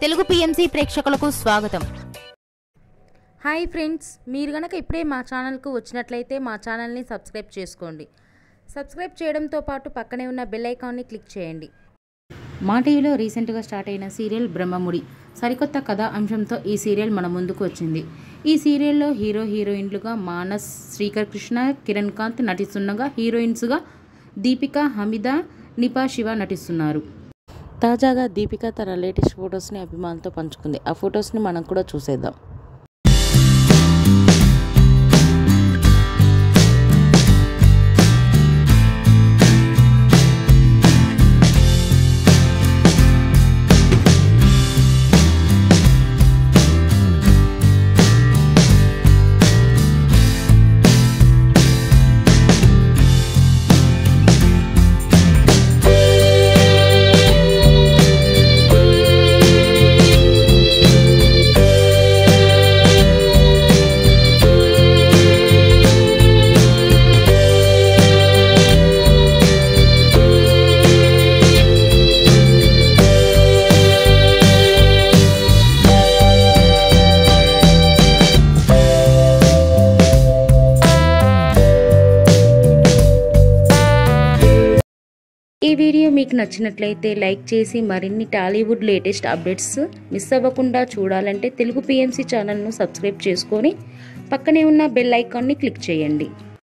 Telugu PMC ప్రేక్షకులకు స్వాగతం. Hi friends, మీరు గనక ఇప్పుడే మా ఛానల్కు వచ్చినట్లయితే మా ఛానల్ని సబ్స్క్రైబ్ చేసుకోండి. సబ్స్క్రైబ్ చేయడంతో పాటు పక్కనే ఉన్న బెల్ ఐకాన్ని క్లిక్ చేయండి. మా టీవీలో రీసెంట్గా స్టార్ట్ అయిన సీరియల్ బ్రహ్మముడి సరికొత్త కథా అంశంతో ఈ సీరియల్ మన ముందుకు వచ్చింది. ఈ సీరియల్లో హీరోయిన్లుగా మానస్, శ్రీకర్ కృష్ణ, కిరణ్ కాంత్ నటిస్తుండగా హీరోయిన్స్గా దీపిక, హమీద, నిపా శివ నటిస్తున్నారు. తాజాగా దీపిక తన లేటెస్ట్ ఫొటోస్ని అభిమానులతో పంచుకుంది. ఆ ఫొటోస్ని మనం కూడా చూసేద్దాం. ఈ వీడియో మీకు నచ్చినట్లయితే లైక్ చేసి మరిన్ని టాలీవుడ్ లేటెస్ట్ అప్డేట్స్ మిస్ అవ్వకుండా చూడాలంటే తెలుగు పిఎంసి ఛానల్ను సబ్స్క్రైబ్ చేసుకొని పక్కనే ఉన్న బెల్ ఐకాన్ని క్లిక్ చేయండి.